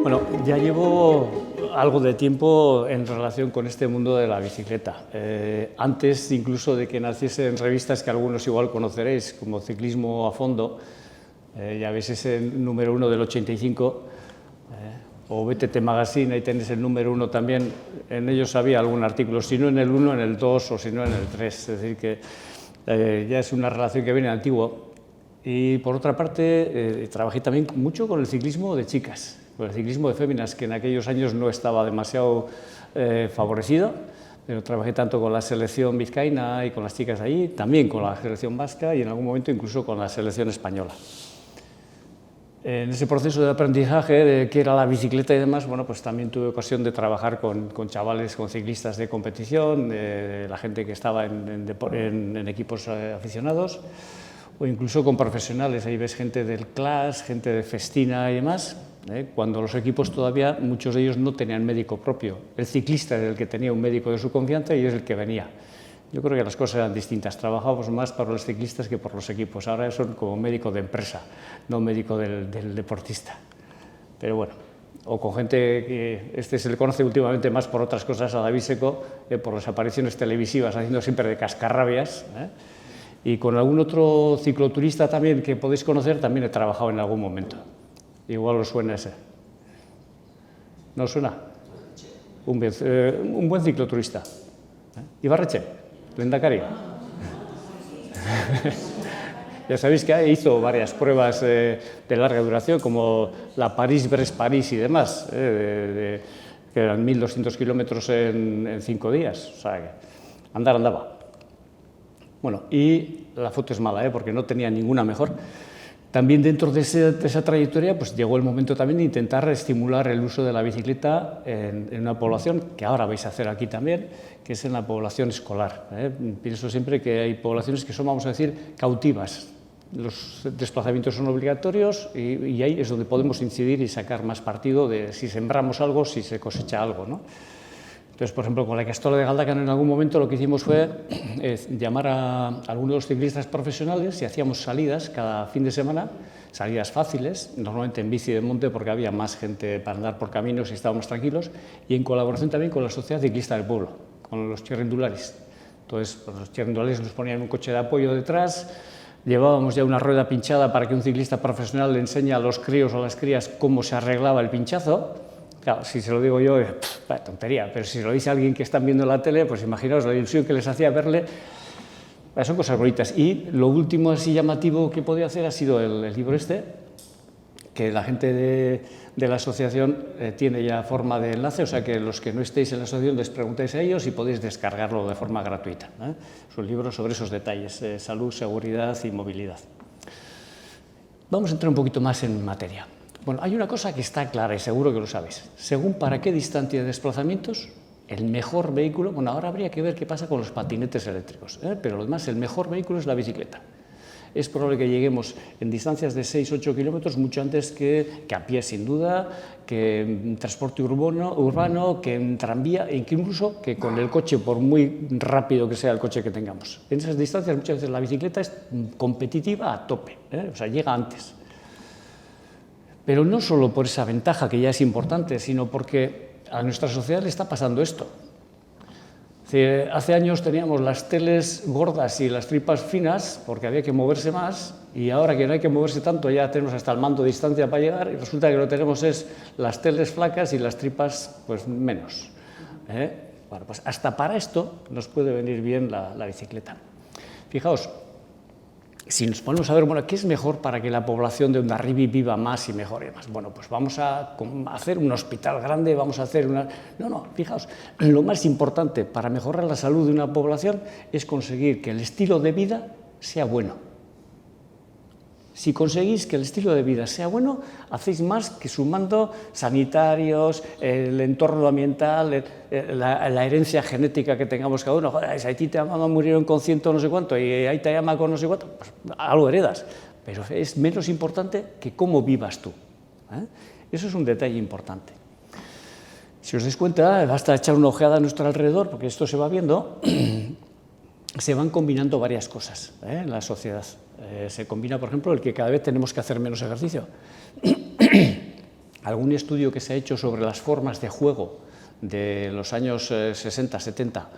Bueno, ya llevo algo de tiempo en relación con este mundo de la bicicleta. Antes incluso de que naciese en revistas que algunos igual conoceréis, como Ciclismo a Fondo, ya veis ese número 1 del 85, o BTT Magazine, ahí tenéis el número 1 también, en ellos había algún artículo, si no en el 1, en el 2 o si no en el 3, es decir que ya es una relación que viene antiguo. Y por otra parte, trabajé también mucho con el ciclismo de chicas, con el ciclismo de féminas, que en aquellos años no estaba demasiado favorecido, pero trabajé tanto con la selección vizcaína y con las chicas allí, también con la selección vasca y en algún momento incluso con la selección española. En ese proceso de aprendizaje de qué era la bicicleta y demás, bueno, pues también tuve ocasión de trabajar con chavales, con ciclistas de competición, la gente que estaba en equipos aficionados, o incluso con profesionales. Ahí ves gente del CLAS, gente de Festina y demás, cuando los equipos todavía, muchos de ellos no tenían médico propio. El ciclista era el que tenía un médico de su confianza y es el que venía. Yo creo que las cosas eran distintas, trabajábamos más para los ciclistas que por los equipos, ahora son como médico de empresa, no médico del deportista. Pero bueno, o con gente que se le conoce últimamente más por otras cosas a David Seco, por las apariciones televisivas, haciendo siempre de cascarrabias, y con algún otro cicloturista también que podéis conocer, también he trabajado en algún momento. Igual os suena ese. ¿No os suena? Un buen cicloturista. Ibarretxe, Lehendakari. Ya sabéis que hizo varias pruebas de larga duración, como la París-Brest-París y demás, que eran 1.200 kilómetros en 5 días. O sea, que andaba. Bueno, y la foto es mala, porque no tenía ninguna mejor. También dentro de esa trayectoria pues llegó el momento también de intentar estimular el uso de la bicicleta en una población, que ahora vais a hacer aquí también, que es en la población escolar. Pienso siempre que hay poblaciones que son, vamos a decir, cautivas. Los desplazamientos son obligatorios y ahí es donde podemos incidir y sacar más partido de si sembramos algo, si se cosecha algo, ¿no? Entonces, por ejemplo, con la Ikastola de Galdakao en algún momento lo que hicimos fue llamar a algunos de los ciclistas profesionales y hacíamos salidas cada fin de semana, salidas fáciles, normalmente en bici de monte porque había más gente para andar por caminos y estábamos tranquilos, y en colaboración también con la Sociedad Ciclista del Pueblo, con los txirrindularis. Entonces, pues, los txirrindularis nos ponían un coche de apoyo detrás, llevábamos ya una rueda pinchada para que un ciclista profesional le enseñe a los críos o a las crías cómo se arreglaba el pinchazo. Claro, si se lo digo yo, tontería, pero si se lo dice a alguien que están viendo la tele, pues imaginaos la ilusión que les hacía verle. Son cosas bonitas. Y lo último así llamativo que podía hacer ha sido el libro que la gente de la asociación tiene ya forma de enlace, o sea que los que no estéis en la asociación les preguntáis a ellos y podéis descargarlo de forma gratuita. Es un libro sobre esos detalles, salud, seguridad y movilidad. Vamos a entrar un poquito más en materia. Bueno, hay una cosa que está clara y seguro que lo sabéis. Según para qué distancia de desplazamientos, el mejor vehículo, bueno, ahora habría que ver qué pasa con los patinetes eléctricos, pero lo demás, el mejor vehículo es la bicicleta. Es probable que lleguemos en distancias de 6-8 kilómetros mucho antes que a pie, sin duda, que en transporte urbano, que en tranvía e incluso que con el coche, por muy rápido que sea el coche que tengamos. En esas distancias muchas veces la bicicleta es competitiva a tope, o sea, llega antes. Pero no solo por esa ventaja, que ya es importante, sino porque a nuestra sociedad le está pasando esto. Hace años teníamos las teles gordas y las tripas finas porque había que moverse más, y ahora que no hay que moverse tanto ya tenemos hasta el mando de distancia para llegar, y resulta que lo que tenemos es las teles flacas y las tripas pues menos. Bueno, pues hasta para esto nos puede venir bien la bicicleta. Fijaos, si nos ponemos a ver, bueno, ¿qué es mejor para que la población de Hondarribia viva más y mejor y más? Bueno, pues vamos a hacer un hospital grande, vamos a hacer una... No, fijaos, lo más importante para mejorar la salud de una población es conseguir que el estilo de vida sea bueno. Si conseguís que el estilo de vida sea bueno, hacéis más que sumando sanitarios, el entorno ambiental, la herencia genética que tengamos cada uno. Joder, si a ti te mamá murieron con 100 no sé cuánto y ahí te llama con no sé cuánto, pues algo heredas. Pero es menos importante que cómo vivas tú. Eso es un detalle importante. Si os dais cuenta, basta echar una ojeada a nuestro alrededor, porque esto se va viendo, se van combinando varias cosas en la sociedad. Se combina, por ejemplo, el que cada vez tenemos que hacer menos ejercicio. Algún estudio que se ha hecho sobre las formas de juego de los años 60, 70,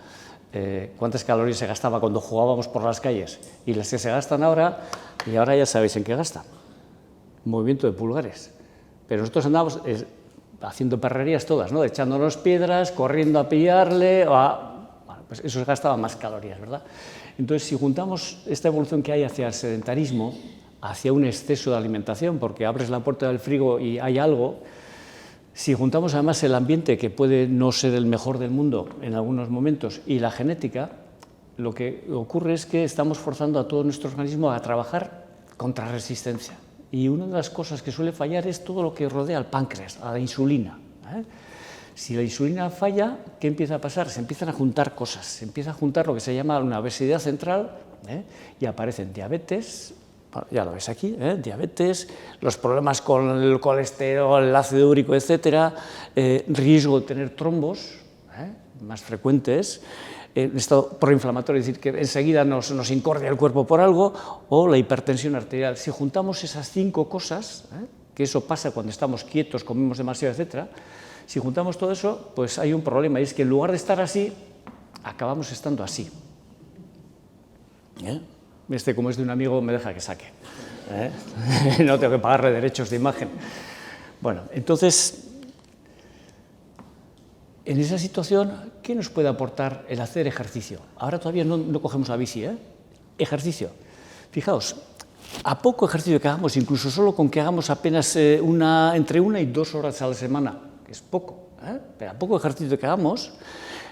cuántas calorías se gastaba cuando jugábamos por las calles y las que se gastan ahora, y ahora ya sabéis en qué gastan. Movimiento de pulgares. Pero nosotros andamos haciendo perrerías todas, ¿no? Echándonos piedras, corriendo a pillarle, pues eso gastaba más calorías, ¿verdad? Entonces, si juntamos esta evolución que hay hacia el sedentarismo, hacia un exceso de alimentación, porque abres la puerta del frigo y hay algo, si juntamos además el ambiente, que puede no ser el mejor del mundo en algunos momentos, y la genética, lo que ocurre es que estamos forzando a todo nuestro organismo a trabajar contra resistencia. Y una de las cosas que suele fallar es todo lo que rodea al páncreas, a la insulina. Si la insulina falla, ¿qué empieza a pasar? Se empiezan a juntar cosas, se empieza a juntar lo que se llama una obesidad central, y aparecen diabetes, bueno, ya lo veis aquí, diabetes, los problemas con el colesterol, el ácido úrico, etcétera, riesgo de tener trombos más frecuentes, estado proinflamatorio, es decir, que enseguida nos incordia el cuerpo por algo, o la hipertensión arterial. Si juntamos esas 5 cosas, que eso pasa cuando estamos quietos, comemos demasiado, etcétera, si juntamos todo eso, pues hay un problema, y es que en lugar de estar así, acabamos estando así. Como es de un amigo, me deja que saque. No tengo que pagarle derechos de imagen. Bueno, entonces, en esa situación, ¿qué nos puede aportar el hacer ejercicio? Ahora todavía no cogemos la bici, Ejercicio. Fijaos, a poco ejercicio que hagamos, incluso solo con que hagamos apenas entre 1 y 2 horas a la semana, que es poco, pero a poco ejercicio que hagamos,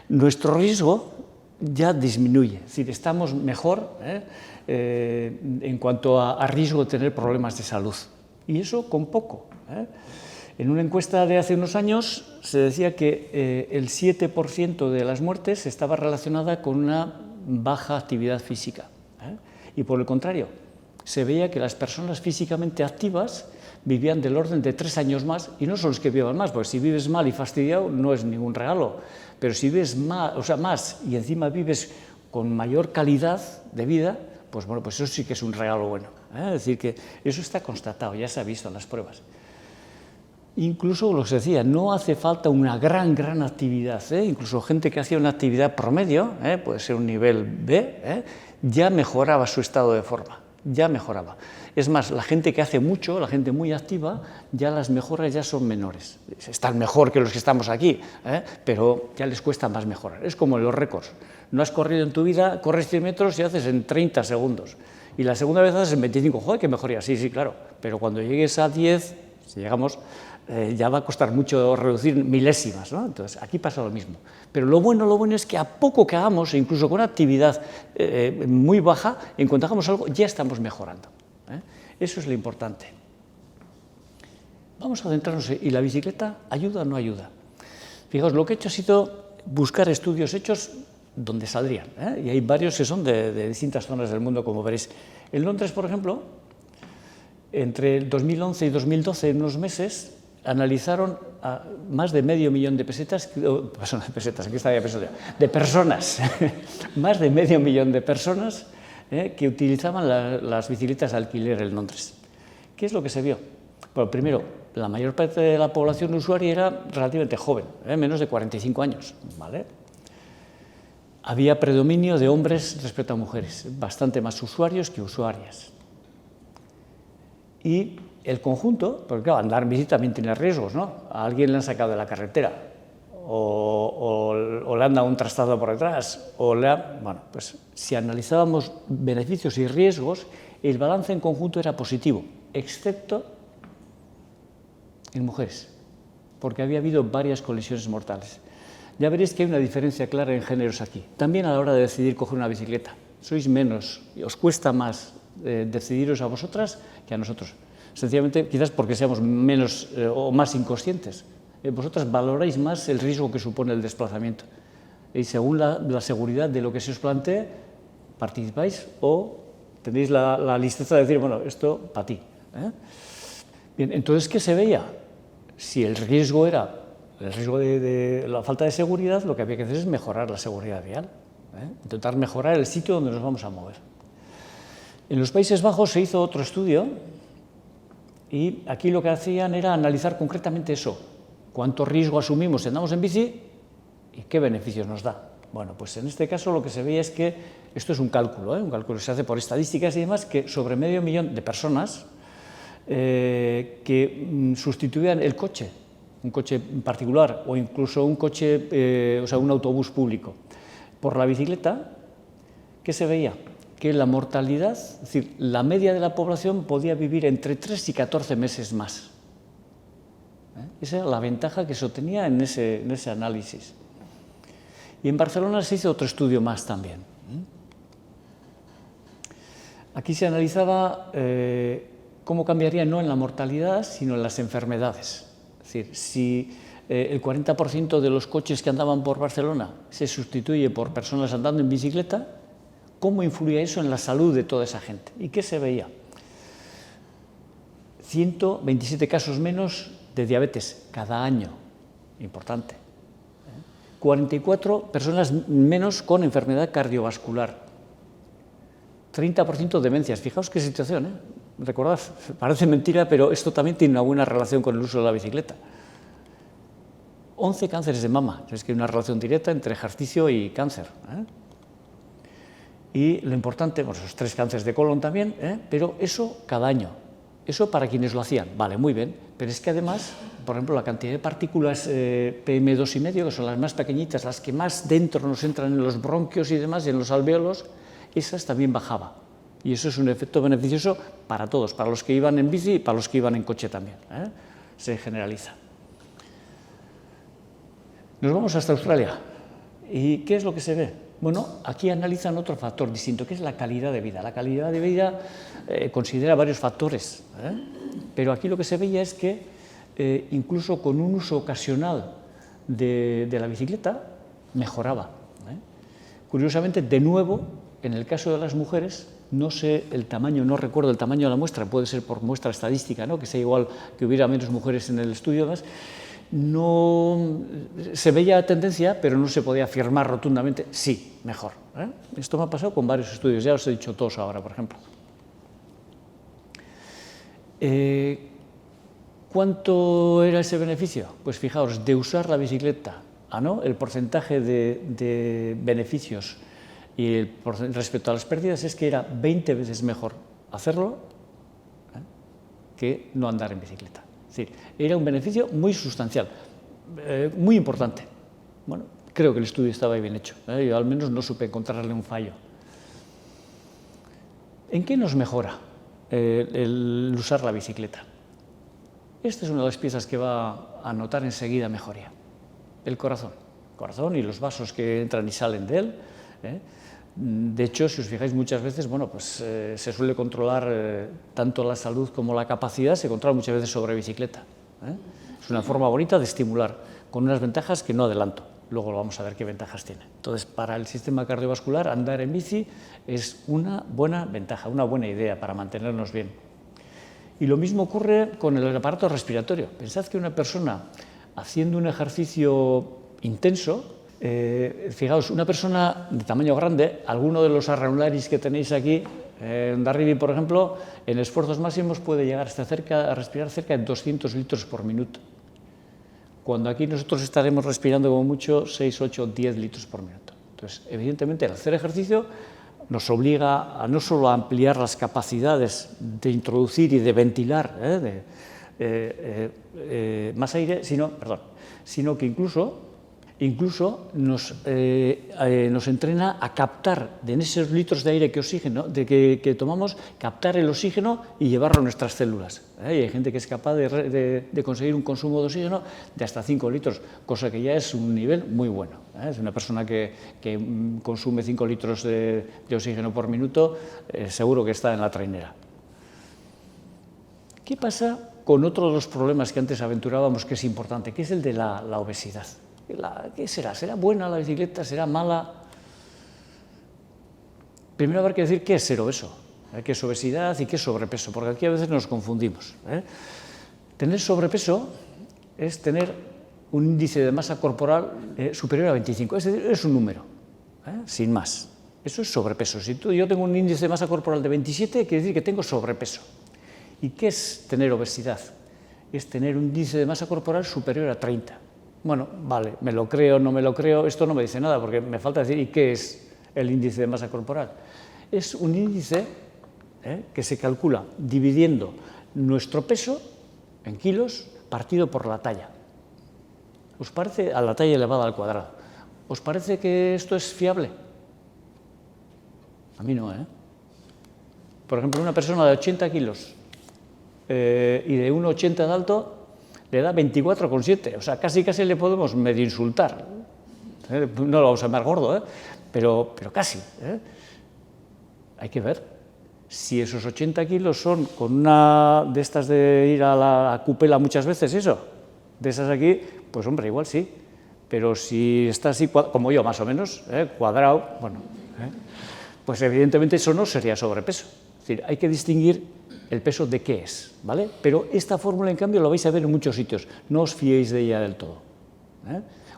nuestro riesgo ya disminuye, es decir, estamos mejor en cuanto a riesgo de tener problemas de salud, y eso con poco. En una encuesta de hace unos años se decía que el 7% de las muertes estaba relacionada con una baja actividad física, y por el contrario, se veía que las personas físicamente activas vivían del orden de 3 años más, y no son los que vivan más, porque si vives mal y fastidiado no es ningún regalo, pero si vives más y encima vives con mayor calidad de vida, pues bueno, pues eso sí que es un regalo bueno. Es decir, que eso está constatado, ya se ha visto en las pruebas. Incluso, lo que se decía, no hace falta una gran actividad, incluso gente que hacía una actividad promedio, puede ser un nivel B, ya mejoraba su estado de forma, ya mejoraba. Es más, la gente que hace mucho, la gente muy activa, ya las mejoras ya son menores. Están mejor que los que estamos aquí, pero ya les cuesta más mejorar. Es como los récords. No has corrido en tu vida, corres 100 metros y haces en 30 segundos. Y la segunda vez haces en 25. ¡Joder, qué mejoría! Sí, claro. Pero cuando llegues a 10, si llegamos, ya va a costar mucho reducir milésimas, ¿no? Entonces, aquí pasa lo mismo. Pero lo bueno es que a poco que hagamos, incluso con actividad muy baja, en cuanto hagamos algo, ya estamos mejorando. Eso es lo importante. Vamos a centrarnos en, ¿y la bicicleta ayuda o no ayuda? Fijaos, lo que he hecho ha sido buscar estudios hechos donde saldrían, y hay varios que son de distintas zonas del mundo, como veréis. En Londres, por ejemplo, entre el 2011 y 2012, en unos meses, analizaron a más de 500.000 de pesetas, aquí estaría pensando, de personas, más de 500.000 de personas que utilizaban las bicicletas de alquiler en Londres. ¿Qué es lo que se vio? Bueno, primero, la mayor parte de la población usuaria era relativamente joven, menos de 45 años, ¿vale? Había predominio de hombres respecto a mujeres, bastante más usuarios que usuarias. Y el conjunto, porque claro, andar en bici también tiene riesgos, ¿no? A alguien le han sacado de la carretera, o le han dado un trastazo por detrás, bueno, pues si analizábamos beneficios y riesgos, el balance en conjunto era positivo, excepto en mujeres, porque había habido varias colisiones mortales. Ya veréis que hay una diferencia clara en géneros aquí. También a la hora de decidir coger una bicicleta, sois menos, os cuesta más decidiros a vosotras que a nosotros. Sencillamente, quizás porque seamos menos o más inconscientes. Vosotras valoráis más el riesgo que supone el desplazamiento. Y según la seguridad de lo que se os plantee, participáis o tenéis la listeza de decir, bueno, esto para ti. Bien, entonces, ¿qué se veía? Si el riesgo era el riesgo de la falta de seguridad, lo que había que hacer es mejorar la seguridad vial, intentar mejorar el sitio donde nos vamos a mover. En los Países Bajos se hizo otro estudio y aquí lo que hacían era analizar concretamente eso, cuánto riesgo asumimos si andamos en bici y qué beneficios nos da. Bueno, pues en este caso lo que se veía es que esto es un cálculo que se hace por estadísticas y demás, que sobre 500.000 de personas que sustituían el coche, un coche particular o incluso un coche, o sea, un autobús público, por la bicicleta, ¿qué se veía? Que la mortalidad, es decir, la media de la población podía vivir entre 3 y 14 meses más. Esa era la ventaja que se obtenía en ese análisis. Y en Barcelona se hizo otro estudio más también. Aquí se analizaba cómo cambiaría no en la mortalidad, sino en las enfermedades. Es decir, si el 40% de los coches que andaban por Barcelona se sustituye por personas andando en bicicleta, ¿cómo influía eso en la salud de toda esa gente? ¿Y qué se veía? 127 casos menos de diabetes cada año, importante. 44 personas menos con enfermedad cardiovascular. 30% de demencias. Fijaos qué situación, Recordad, parece mentira, pero esto también tiene una buena relación con el uso de la bicicleta. 11 cánceres de mama. Es que hay una relación directa entre ejercicio y cáncer. Y lo importante, bueno, esos 3 cánceres de colon también, pero eso cada año. Eso para quienes lo hacían, vale, muy bien, pero es que además, por ejemplo, la cantidad de partículas PM2,5, que son las más pequeñitas, las que más dentro nos entran en los bronquios y demás, y en los alvéolos, esas también bajaba. Y eso es un efecto beneficioso para todos, para los que iban en bici y para los que iban en coche también. Se generaliza. Nos vamos hasta Australia. ¿Y qué es lo que se ve? Bueno, aquí analizan otro factor distinto, que es la calidad de vida. La calidad de vida considera varios factores, pero aquí lo que se veía es que incluso con un uso ocasional de la bicicleta mejoraba. Curiosamente, de nuevo, en el caso de las mujeres, no sé el tamaño, no recuerdo el tamaño de la muestra, puede ser por muestra estadística, que sea igual, que hubiera menos mujeres en el estudio, además, no se veía tendencia, pero no se podía afirmar rotundamente, sí, mejor. Esto me ha pasado con varios estudios, ya os he dicho todos ahora, por ejemplo. ¿Cuánto era ese beneficio? Pues fijaos, de usar la bicicleta, el porcentaje de beneficios y respecto a las pérdidas es que era 20 veces mejor hacerlo que no andar en bicicleta. Es decir, era un beneficio muy sustancial, muy importante. Bueno, creo que el estudio estaba bien hecho, yo al menos no supe encontrarle un fallo. ¿En qué nos mejora el usar la bicicleta? Esta es una de las piezas que va a notar enseguida mejoría. El corazón y los vasos que entran y salen de él. De hecho, si os fijáis muchas veces, bueno, pues se suele controlar tanto la salud como la capacidad, se controla muchas veces sobre bicicleta. Es una forma bonita de estimular, con unas ventajas que no adelanto. Luego lo vamos a ver qué ventajas tiene. Entonces, para el sistema cardiovascular, andar en bici es una buena ventaja, una buena idea para mantenernos bien. Y lo mismo ocurre con el aparato respiratorio. Pensad que una persona haciendo un ejercicio intenso, fijaos, una persona de tamaño grande, alguno de los arraularis que tenéis aquí, en Darribi, por ejemplo, en esfuerzos máximos puede llegar a respirar cerca de 200 litros por minuto. Cuando aquí nosotros estaremos respirando como mucho 6, 8, 10 litros por minuto. Entonces, evidentemente, el hacer ejercicio nos obliga a no solo a ampliar las capacidades de introducir y de ventilar más aire, sino que incluso Incluso nos entrena a captar de esos litros de aire que tomamos, captar el oxígeno y llevarlo a nuestras células. Y hay gente que es capaz de conseguir un consumo de oxígeno de hasta 5 litros, cosa que ya es un nivel muy bueno. Es una persona que consume 5 litros de oxígeno por minuto, seguro que está en la trainera. ¿Qué pasa con otro de los problemas que antes aventurábamos que es importante, que es el de la obesidad? ¿Qué será? ¿Será buena la bicicleta? ¿Será mala? Primero habrá que decir qué es ser obeso, qué es obesidad y qué es sobrepeso, porque aquí a veces nos confundimos. Tener sobrepeso es tener un índice de masa corporal superior a 25, es decir, es un número, sin más. Eso es sobrepeso. Si yo tengo un índice de masa corporal de 27, quiere decir que tengo sobrepeso. ¿Y qué es tener obesidad? Es tener un índice de masa corporal superior a 30. Bueno, vale, me lo creo, no me lo creo, esto no me dice nada, porque me falta decir, ¿y qué es el índice de masa corporal? Es un índice que se calcula dividiendo nuestro peso en kilos partido por la talla. ¿Os parece? A la talla elevada al cuadrado. ¿Os parece que esto es fiable? A mí no, ¿eh? Por ejemplo, una persona de 80 kilos y de 1,80 de alto le da 24,7, o sea, casi le podemos medio insultar. No lo vamos a llamar gordo, pero casi. Hay que ver si esos 80 kilos son con una de estas de ir a la cupela muchas veces, eso, de esas aquí, pues hombre, igual sí, pero si está así, como yo más o menos, cuadrado, bueno, pues evidentemente eso no sería sobrepeso. Es decir, hay que distinguir el peso de qué es, ¿vale? Pero esta fórmula, en cambio, lo vais a ver en muchos sitios. No os fiéis de ella del todo.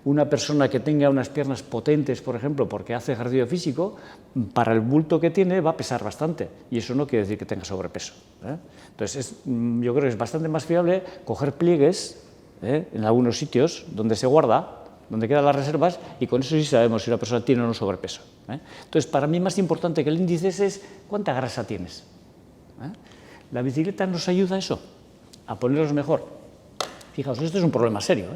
Una persona que tenga unas piernas potentes, por ejemplo, porque hace ejercicio físico, para el bulto que tiene va a pesar bastante, y eso no quiere decir que tenga sobrepeso. Entonces, yo creo que es bastante más fiable coger pliegues en algunos sitios donde se guarda, donde quedan las reservas, y con eso sí sabemos si una persona tiene o no sobrepeso. Entonces, para mí más importante que el índice es cuánta grasa tienes. La bicicleta nos ayuda a eso, a ponernos mejor. Fijaos, esto es un problema serio.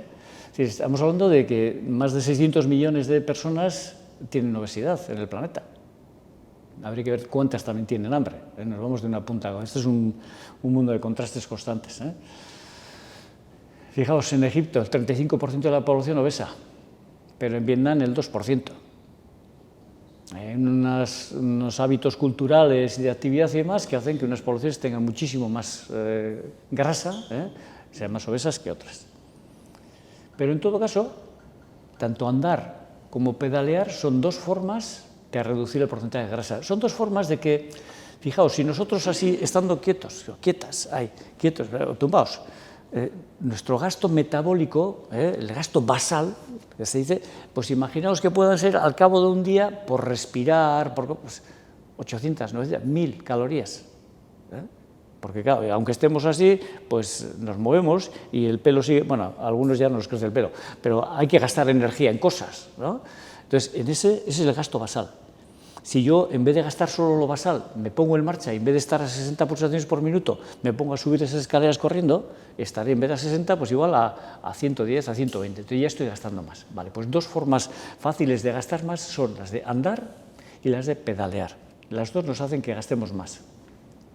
Estamos hablando de que más de 600 millones de personas tienen obesidad en el planeta. Habría que ver cuántas también tienen hambre. Nos vamos de una punta a otra. Esto es un mundo de contrastes constantes. Fijaos, en Egipto el 35% de la población obesa, pero en Vietnam el 2%. Hay unos hábitos culturales y de actividad y demás que hacen que unas poblaciones tengan muchísimo más grasa, sean más obesas que otras. Pero en todo caso, tanto andar como pedalear son dos formas de reducir el porcentaje de grasa. Son dos formas de que, fijaos, si nosotros así, estando quietos, tumbados, nuestro gasto metabólico, el gasto basal, que se dice, pues imaginaos que puedan ser al cabo de un día, por respirar, por 800, 900, 1000 calorías. Porque claro, aunque estemos así, pues nos movemos y el pelo sigue, bueno, a algunos ya no nos crece el pelo, pero hay que gastar energía en cosas, ¿no? Entonces, ese es el gasto basal. Si yo, en vez de gastar solo lo basal, me pongo en marcha y en vez de estar a 60 pulsaciones por minuto, me pongo a subir esas escaleras corriendo, estaré en vez de a 60, pues igual a 110, a 120. Entonces ya estoy gastando más. Vale, pues dos formas fáciles de gastar más son las de andar y las de pedalear. Las dos nos hacen que gastemos más,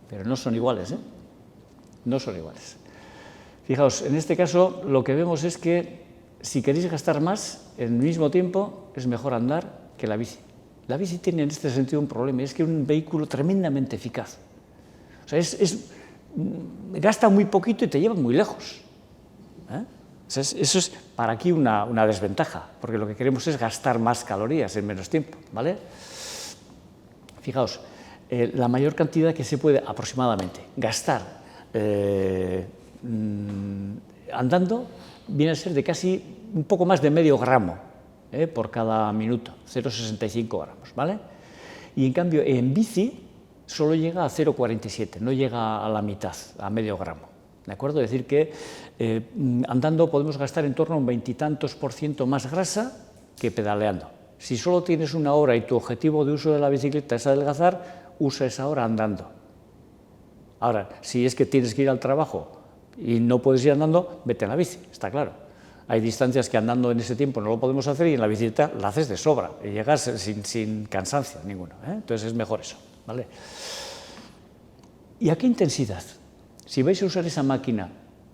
pero no son iguales, No son iguales. Fijaos, en este caso lo que vemos es que si queréis gastar más, en el mismo tiempo es mejor andar que la bici. La bici tiene en este sentido un problema, es que es un vehículo tremendamente eficaz. O sea, gasta muy poquito y te lleva muy lejos. O sea, eso es para aquí una desventaja, porque lo que queremos es gastar más calorías en menos tiempo, ¿vale? Fijaos, la mayor cantidad que se puede aproximadamente gastar andando viene a ser de casi un poco más de medio gramo por cada minuto, 0,65 gramos, ¿vale? Y en cambio en bici solo llega a 0,47, no llega a la mitad, a medio gramo, ¿de acuerdo? Es decir que andando podemos gastar en torno a un 20 y tantos % más grasa que pedaleando. Si solo tienes una hora y tu objetivo de uso de la bicicleta es adelgazar, usa esa hora andando. Ahora, si es que tienes que ir al trabajo y no puedes ir andando, vete a la bici, está claro. Hay distancias que andando en ese tiempo no lo podemos hacer y en la bicicleta la haces de sobra y llegas sin cansancio ninguno, ¿eh? Entonces es mejor eso, ¿vale? ¿Y a qué intensidad? Si vais a usar esa máquina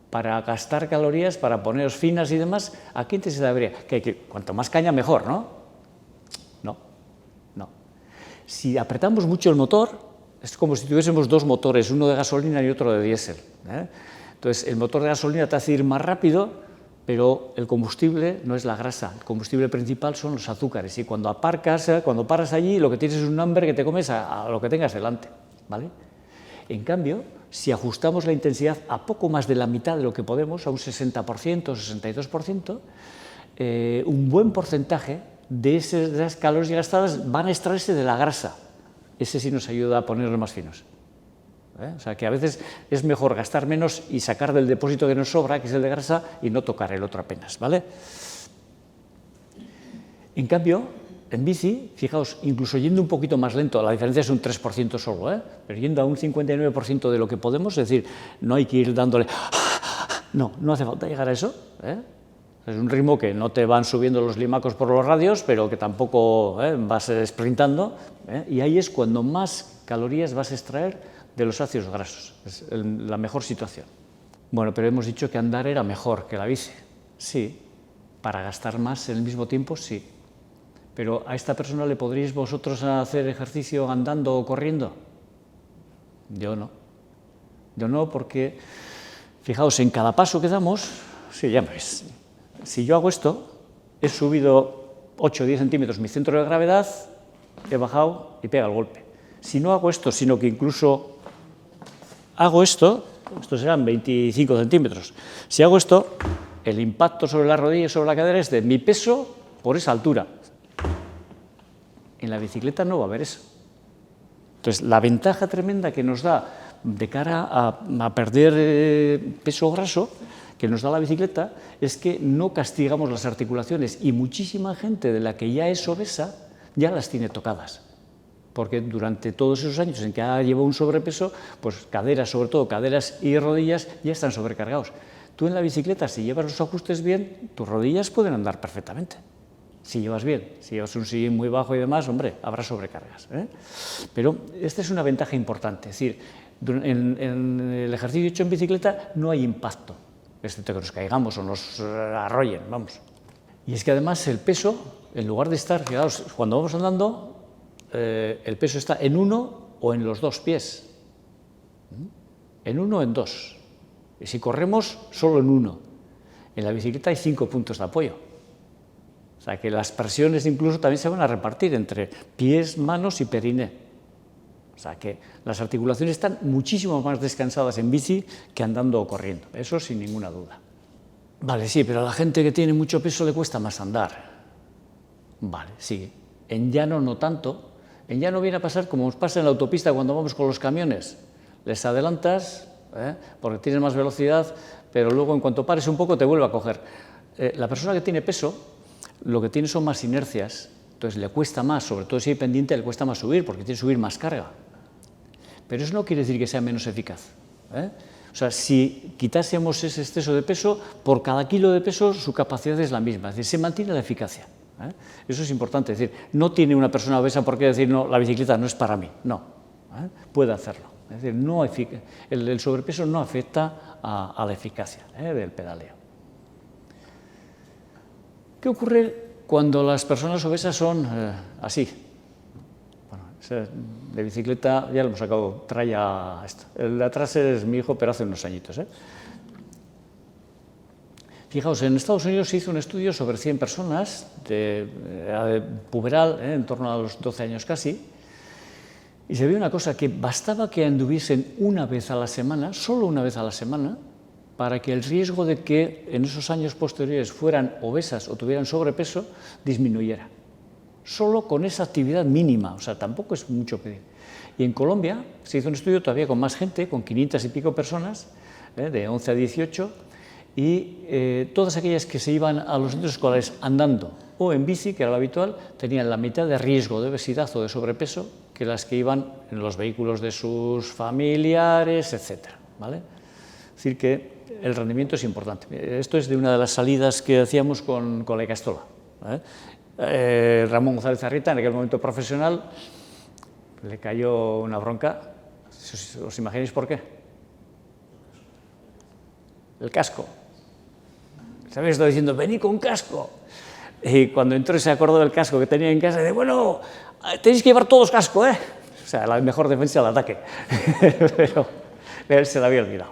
para gastar calorías, para poneros finas y demás, ¿a qué intensidad habría? Que cuanto más caña mejor, ¿no? No, no. Si apretamos mucho el motor, es como si tuviésemos dos motores, uno de gasolina y otro de diésel, ¿eh? Entonces el motor de gasolina te hace ir más rápido, pero el combustible no es la grasa, el combustible principal son los azúcares, y cuando paras allí, lo que tienes es un hambre que te comes a lo que tengas delante, ¿vale? En cambio, si ajustamos la intensidad a poco más de la mitad de lo que podemos, a un 60% o 62%, un buen porcentaje de esas calorías gastadas van a extraerse de la grasa. Ese sí nos ayuda a ponerlos más finos. O sea, que a veces es mejor gastar menos y sacar del depósito que nos sobra, que es el de grasa, y no tocar el otro apenas, ¿vale? En cambio, en bici, fijaos, incluso yendo un poquito más lento, la diferencia es un 3% solo, pero yendo a un 59% de lo que podemos, es decir, no hay que ir dándole... No hace falta llegar a eso, Es un ritmo que no te van subiendo los limacos por los radios, pero que tampoco vas sprintando, y ahí es cuando más calorías vas a extraer de los ácidos grasos, es la mejor situación. Bueno, pero hemos dicho que andar era mejor que la bici. Sí, para gastar más en el mismo tiempo, sí. Pero ¿a esta persona le podríais vosotros hacer ejercicio andando o corriendo? Yo no. Yo no, porque, fijaos, en cada paso que damos, sí, ya ves, si yo hago esto, he subido 8 o 10 centímetros mi centro de gravedad, he bajado y pega el golpe. Si no hago esto, sino que incluso hago esto serán 25 centímetros. Si hago esto, el impacto sobre la rodilla y sobre la cadera es de mi peso por esa altura. En la bicicleta no va a haber eso. Entonces, la ventaja tremenda que nos da de cara a perder peso graso, que nos da la bicicleta, es que no castigamos las articulaciones, y muchísima gente de la que ya es obesa ya las tiene tocadas. Porque durante todos esos años en que ha llevado un sobrepeso, pues caderas, sobre todo caderas y rodillas, ya están sobrecargados. Tú en la bicicleta, si llevas los ajustes bien, tus rodillas pueden andar perfectamente. Si llevas bien, si llevas un sillín muy bajo y demás, hombre, habrá sobrecargas, Pero esta es una ventaja importante, es decir, en el ejercicio hecho en bicicleta no hay impacto, excepto que nos caigamos o nos arrollen, vamos. Y es que además el peso, en lugar de estar, fijaos, cuando vamos andando, el peso está en uno o en los dos pies, en uno o en dos, y si corremos, solo en uno. En la bicicleta hay 5 puntos de apoyo, o sea que las presiones incluso también se van a repartir entre pies, manos y periné, o sea que las articulaciones están muchísimo más descansadas en bici que andando o corriendo, eso sin ninguna duda. Vale, sí, pero a la gente que tiene mucho peso le cuesta más andar. Vale, sí, en llano no tanto. En llano viene a pasar como nos pasa en la autopista cuando vamos con los camiones. Les adelantas, porque tienes más velocidad, pero luego en cuanto pares un poco te vuelve a coger. La persona que tiene peso, lo que tiene son más inercias, entonces le cuesta más, sobre todo si hay pendiente, le cuesta más subir, porque tiene que subir más carga. Pero eso no quiere decir que sea menos eficaz. O sea, si quitásemos ese exceso de peso, por cada kilo de peso su capacidad es la misma, es decir, se mantiene la eficacia. Eso es importante, es decir, no tiene una persona obesa por qué decir, no, la bicicleta no es para mí, no, puede hacerlo. Es decir, el sobrepeso no afecta a la eficacia del pedaleo. ¿Qué ocurre cuando las personas obesas son así? Bueno, de bicicleta ya lo hemos sacado, traya esto. El de atrás es mi hijo, pero hace unos añitos. Fijaos, en Estados Unidos se hizo un estudio sobre 100 personas, de puberal, en torno a los 12 años casi, y se vio una cosa, que bastaba que anduviesen una vez a la semana, solo una vez a la semana, para que el riesgo de que en esos años posteriores fueran obesas o tuvieran sobrepeso disminuyera. Solo con esa actividad mínima, o sea, tampoco es mucho pedir. Y en Colombia se hizo un estudio todavía con más gente, con 500 y pico personas, de 11 a 18, y todas aquellas que se iban a los centros escolares andando o en bici, que era lo habitual, tenían la mitad de riesgo de obesidad o de sobrepeso que las que iban en los vehículos de sus familiares, etc. ¿Vale? Es decir, que el rendimiento es importante. Esto es de una de las salidas que hacíamos con la Ikastola. Ramón González Arrieta, en aquel momento profesional, le cayó una bronca. ¿Os imagináis por qué? El casco. ¿Sabéis? Estaba diciendo, vení con casco. Y cuando entró se acordó del casco que tenía en casa, dice, bueno, tenéis que llevar todos casco, ¿eh? O sea, la mejor defensa al ataque. Pero él se la había olvidado.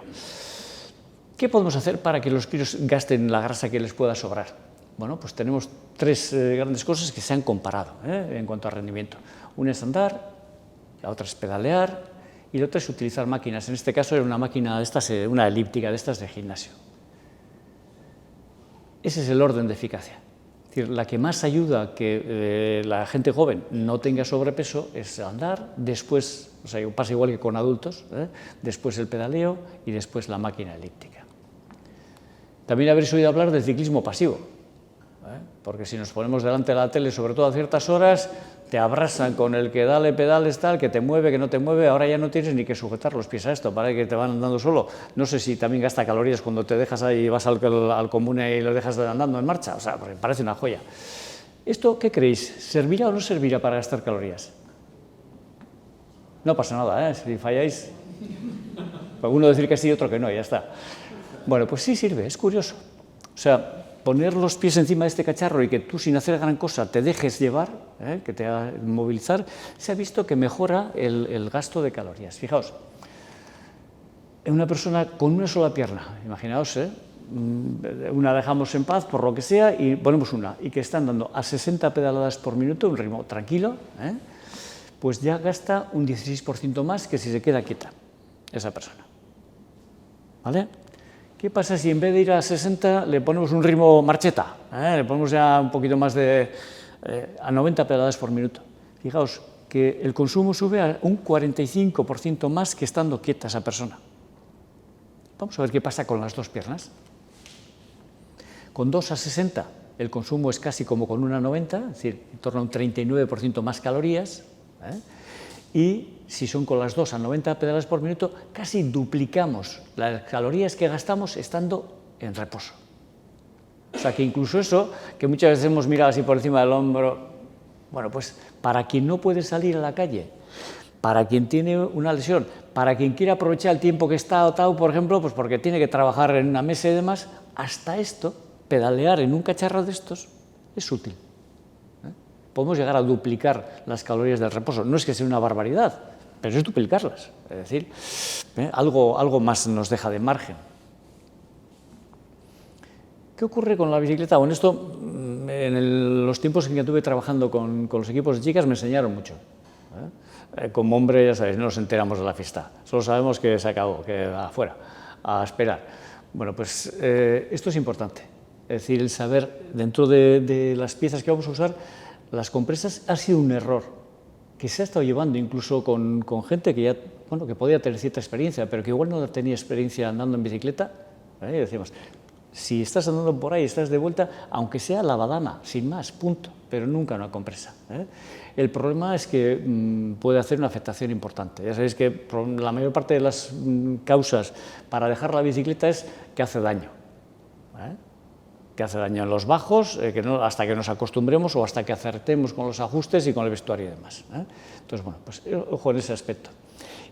¿Qué podemos hacer para que los críos gasten la grasa que les pueda sobrar? Bueno, pues tenemos tres grandes cosas que se han comparado en cuanto a rendimiento. Una es andar, la otra es pedalear y la otra es utilizar máquinas. En este caso era una máquina de estas, una elíptica de estas de gimnasio. Ese es el orden de eficacia. Es decir, la que más ayuda a que la gente joven no tenga sobrepeso es andar, después, o sea, pasa igual que con adultos, después el pedaleo y después la máquina elíptica. También habréis oído hablar del ciclismo pasivo, porque si nos ponemos delante de la tele, sobre todo a ciertas horas, te abrasan con el que dale pedales tal, que te mueve, que no te mueve, ahora ya no tienes ni que sujetar los pies a esto, para que te van andando solo. No sé si también gasta calorías cuando te dejas ahí y vas al comune y lo dejas andando en marcha, o sea, porque parece una joya. ¿Esto qué creéis? ¿Servirá o no servirá para gastar calorías? No pasa nada, si falláis, pues uno decir que sí y otro que no, y ya está. Bueno, pues sí sirve, es curioso. O sea, poner los pies encima de este cacharro y que tú sin hacer gran cosa te dejes llevar, que te haga movilizar, se ha visto que mejora el gasto de calorías. Fijaos, en una persona con una sola pierna, imaginaos, una dejamos en paz por lo que sea y ponemos una, y que está andando a 60 pedaladas por minuto, un ritmo tranquilo, pues ya gasta un 16% más que si se queda quieta esa persona. ¿Vale? ¿Qué pasa si en vez de ir a 60 le ponemos un ritmo marcheta? Le ponemos ya un poquito más a 90 pedaladas por minuto. Fijaos que el consumo sube a un 45% más que estando quieta esa persona. Vamos a ver qué pasa con las dos piernas. Con 2 a 60 el consumo es casi como con una a 90, es decir, en torno a un 39% más calorías. Y si son con las 2 a 90 pedaladas por minuto, casi duplicamos las calorías que gastamos estando en reposo. O sea que incluso eso, que muchas veces hemos mirado así por encima del hombro, bueno, pues para quien no puede salir a la calle, para quien tiene una lesión, para quien quiere aprovechar el tiempo que está atado, por ejemplo, pues porque tiene que trabajar en una mesa y demás, hasta esto, pedalear en un cacharro de estos, es útil. Podemos llegar a duplicar las calorías del reposo. No es que sea una barbaridad, pero es duplicarlas. Es decir, algo más nos deja de margen. ¿Qué ocurre con la bicicleta? Bueno, esto, en los tiempos en que estuve trabajando con los equipos de chicas, me enseñaron mucho. Como hombre, ya sabéis, no nos enteramos de la fiesta. Solo sabemos que se acabó, que afuera, a esperar. Bueno, pues esto es importante. Es decir, el saber, dentro de las piezas que vamos a usar, las compresas ha sido un error que se ha estado llevando incluso con gente que ya, bueno, que podía tener cierta experiencia, pero que igual no tenía experiencia andando en bicicleta. Y decimos, si estás andando por ahí, estás de vuelta, aunque sea la badana, sin más, punto, pero nunca una compresa. El problema es que puede hacer una afectación importante. Ya sabéis que la mayor parte de las causas para dejar la bicicleta es que hace daño. Que hace daño en los bajos, hasta que nos acostumbremos o hasta que acertemos con los ajustes y con el vestuario y demás. Entonces, bueno, pues ojo en ese aspecto.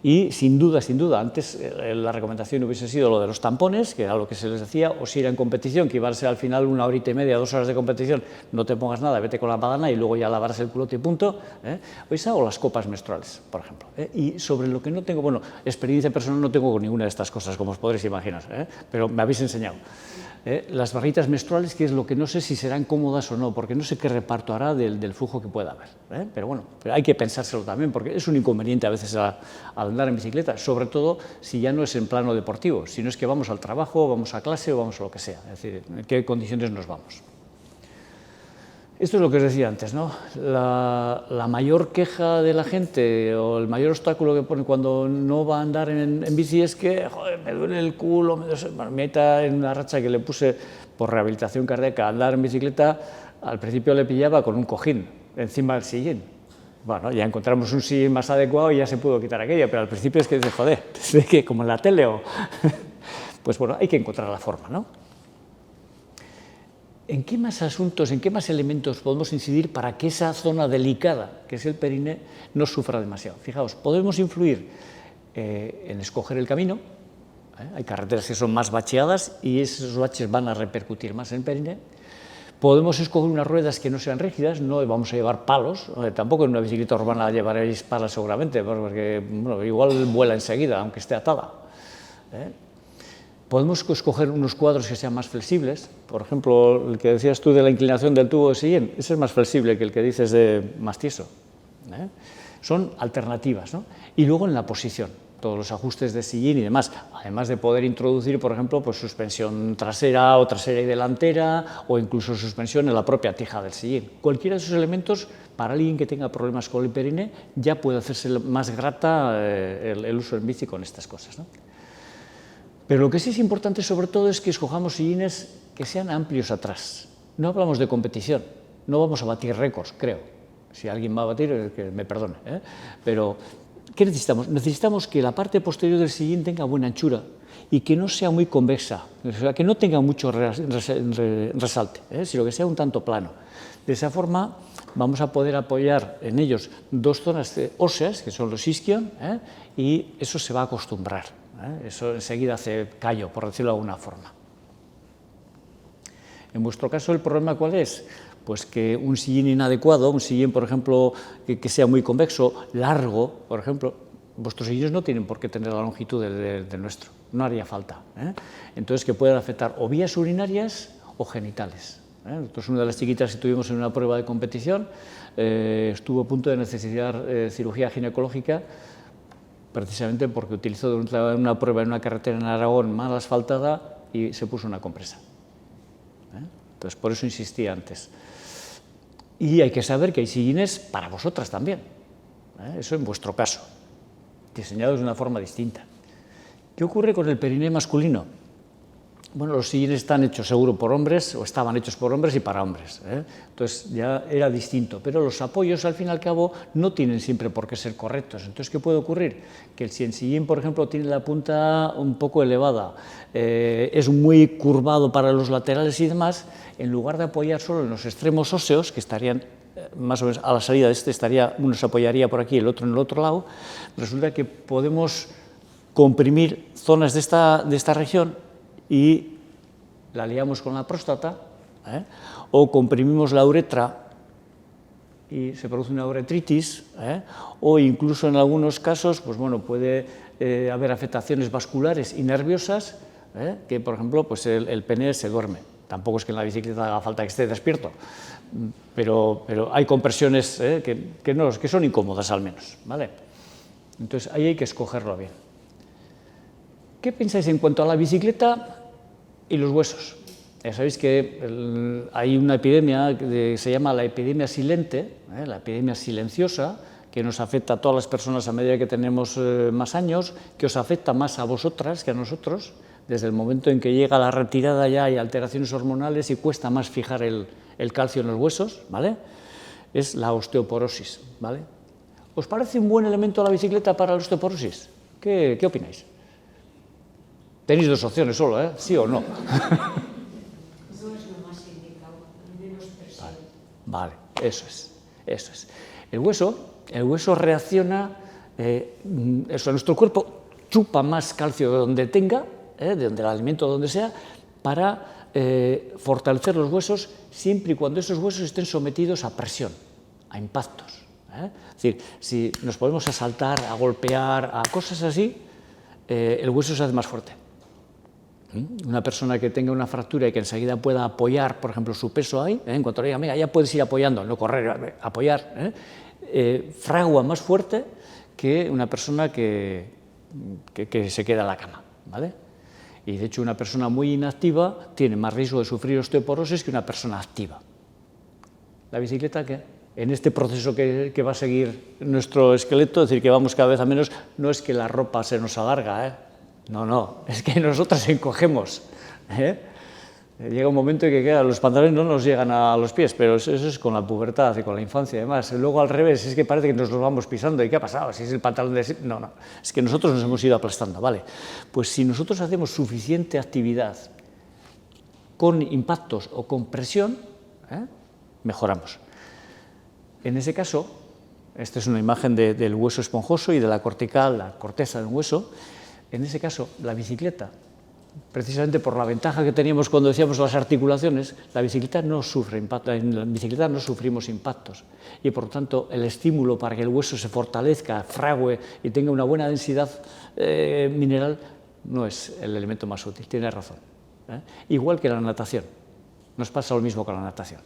Y sin duda, antes la recomendación hubiese sido lo de los tampones, que era lo que se les decía, o si era en competición, que iba a ser al final 1 horita y media, 2 horas de competición, no te pongas nada, vete con la badana y luego ya lavarás el culote y punto. O las copas menstruales, por ejemplo. Y sobre lo que no tengo, bueno, experiencia personal no tengo con ninguna de estas cosas, como os podréis imaginar, pero me habéis enseñado. Las barritas menstruales, que es lo que no sé si serán cómodas o no, porque no sé qué reparto hará del flujo que pueda haber. Pero bueno, hay que pensárselo también, porque es un inconveniente a veces al andar en bicicleta, sobre todo si ya no es en plano deportivo, sino es que vamos al trabajo, vamos a clase o vamos a lo que sea, es decir, en qué condiciones nos vamos. Esto es lo que os decía antes, ¿no? La mayor queja de la gente o el mayor obstáculo que pone cuando no va a andar en bici es que, joder, me duele el culo, me está en una racha que le puse por rehabilitación cardíaca a andar en bicicleta, al principio le pillaba con un cojín encima del sillín. Bueno, ya encontramos un sillín más adecuado y ya se pudo quitar aquello, pero al principio es que dices, joder, ¿de qué? ¿Como en la tele o...? Pues bueno, hay que encontrar la forma, ¿no? ¿En qué más asuntos, en qué más elementos podemos incidir para que esa zona delicada, que es el periné, no sufra demasiado? Fijaos, podemos influir en escoger el camino. Hay carreteras que son más bacheadas y esos baches van a repercutir más en el periné. Podemos escoger unas ruedas que no sean rígidas, no vamos a llevar palos, tampoco en una bicicleta urbana llevaréis palas seguramente, porque bueno, igual vuela enseguida, aunque esté atada. Podemos escoger unos cuadros que sean más flexibles, por ejemplo, el que decías tú de la inclinación del tubo de sillín, ese es más flexible que el que dices de más tieso. Son alternativas, ¿no? Y luego en la posición, todos los ajustes de sillín y demás, además de poder introducir, por ejemplo, pues suspensión trasera o trasera y delantera, o incluso suspensión en la propia tija del sillín. Cualquiera de esos elementos, para alguien que tenga problemas con el periné, ya puede hacerse más grata el uso en bici con estas cosas, ¿no? Pero lo que sí es importante, sobre todo, es que escojamos sillines que sean amplios atrás. No hablamos de competición, no vamos a batir récords, creo. Si alguien va a batir, que me perdone, ¿eh? Pero ¿qué necesitamos? Necesitamos que la parte posterior del sillín tenga buena anchura y que no sea muy convexa, o sea, que no tenga mucho resalte, sino que sea un tanto plano. De esa forma vamos a poder apoyar en ellos dos zonas óseas, que son los isquion, y eso se va a acostumbrar. Eso enseguida hace callo, por decirlo de alguna forma. En vuestro caso, ¿el problema cuál es? Pues que un sillín inadecuado, un sillín, por ejemplo, que sea muy convexo, largo, por ejemplo, vuestros sillines no tienen por qué tener la longitud del nuestro, no haría falta. Entonces, que pueden afectar o vías urinarias o genitales. Nosotros, una de las chiquitas que tuvimos en una prueba de competición, estuvo a punto de necesitar cirugía ginecológica, precisamente porque utilizó una prueba en una carretera en Aragón mal asfaltada y se puso una compresa. Entonces, por eso insistí antes. Y hay que saber que hay sillines para vosotras también, eso en vuestro caso, diseñados de una forma distinta. ¿Qué ocurre con el periné masculino? Bueno, los sillines están hechos seguro por hombres, o estaban hechos por hombres y para hombres, entonces ya era distinto, pero los apoyos al fin y al cabo no tienen siempre por qué ser correctos. Entonces, ¿qué puede ocurrir? Que si el sillín, por ejemplo, tiene la punta un poco elevada, es muy curvado para los laterales y demás, en lugar de apoyar solo en los extremos óseos, que estarían más o menos a la salida de este, uno se apoyaría por aquí, el otro en el otro lado, resulta que podemos comprimir zonas de esta región y la liamos con la próstata, o comprimimos la uretra y se produce una uretritis, o incluso en algunos casos, pues bueno, puede haber afectaciones vasculares y nerviosas, que por ejemplo pues el pene se duerme. Tampoco es que en la bicicleta haga falta que esté despierto, pero hay compresiones que son incómodas al menos, ¿vale? Entonces ahí hay que escogerlo bien. ¿Qué pensáis en cuanto a la bicicleta y los huesos? Ya sabéis que hay una epidemia que se llama la epidemia silente, la epidemia silenciosa, que nos afecta a todas las personas a medida que tenemos más años, que os afecta más a vosotras que a nosotros. Desde el momento en que llega la retirada ya hay alteraciones hormonales y cuesta más fijar el calcio en los huesos, ¿vale? Es la osteoporosis, ¿vale? ¿Os parece un buen elemento la bicicleta para la osteoporosis? ¿Qué opináis? Tenéis dos opciones solo, ¿sí o no? No es lo más indicado, menos presión. Vale, eso es. El hueso reacciona, nuestro cuerpo chupa más calcio de donde tenga, de donde el alimento donde sea, para fortalecer los huesos siempre y cuando esos huesos estén sometidos a presión, a impactos. Es decir, si nos podemos asaltar, a golpear, a cosas así, el hueso se hace más fuerte. Una persona que tenga una fractura y que enseguida pueda apoyar, por ejemplo, su peso ahí, en cuanto le diga, mira, ya puedes ir apoyando, no correr, apoyar, fragua más fuerte que una persona que se queda en la cama, ¿vale? Y de hecho una persona muy inactiva tiene más riesgo de sufrir osteoporosis que una persona activa. La bicicleta, ¿qué? En este proceso que va a seguir nuestro esqueleto, es decir, que vamos cada vez a menos, no es que la ropa se nos alarga, no, es que nosotros encogemos. Llega un momento en que claro, los pantalones no nos llegan a los pies, pero eso es con la pubertad y con la infancia y demás. Luego al revés, es que parece que nos los vamos pisando. ¿Y qué ha pasado? Si es el pantalón de... No, no, es que nosotros nos hemos ido aplastando, ¿vale? Pues si nosotros hacemos suficiente actividad con impactos o con presión, mejoramos. En ese caso, esta es una imagen del hueso esponjoso y de la cortical, la corteza del hueso. En ese caso, la bicicleta, precisamente por la ventaja que teníamos cuando decíamos las articulaciones, la bicicleta no sufre impacto, en la bicicleta no sufrimos impactos y por tanto el estímulo para que el hueso se fortalezca, fragüe y tenga una buena densidad mineral no es el elemento más útil, tiene razón. Igual que la natación, nos pasa lo mismo con la natación.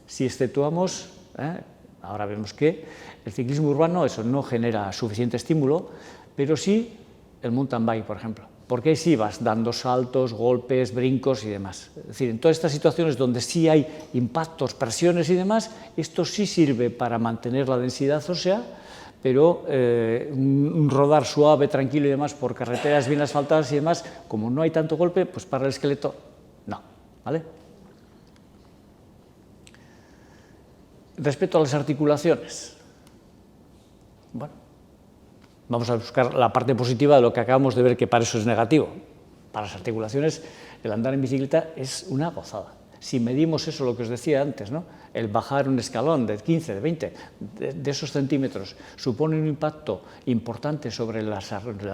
Si exceptuamos, ahora vemos que el ciclismo urbano eso no genera suficiente estímulo, pero sí el mountain bike, por ejemplo. Porque ahí sí vas dando saltos, golpes, brincos y demás. Es decir, en todas estas situaciones donde sí hay impactos, presiones y demás, esto sí sirve para mantener la densidad ósea, pero un rodar suave, tranquilo y demás por carreteras bien asfaltadas y demás, como no hay tanto golpe, pues para el esqueleto, no, ¿vale? Respecto a las articulaciones, bueno, vamos a buscar la parte positiva de lo que acabamos de ver, que para eso es negativo. Para las articulaciones, el andar en bicicleta es una gozada. Si medimos eso, lo que os decía antes, ¿no? El bajar un escalón de 15, de 20, de esos centímetros, supone un impacto importante sobre las